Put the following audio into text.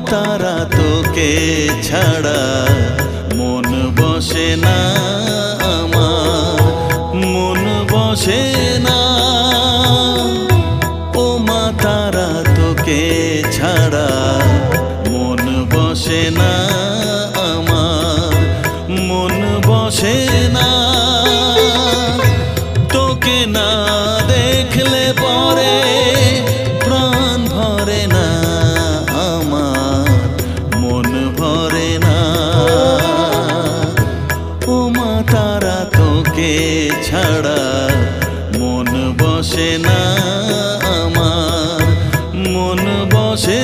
তারা তোকে ছাড়া মন বসে না আমার, মন বসে না। ও মা তারা তোকে ছাড়া মন বসে না আমার, মন বসে না। তোকে না দেখলে পরে প্রাণ ভরে না আমার, মন ভরে না। ও মা তারা তোকে ছাড়া মন বসে না আমার, মন বসে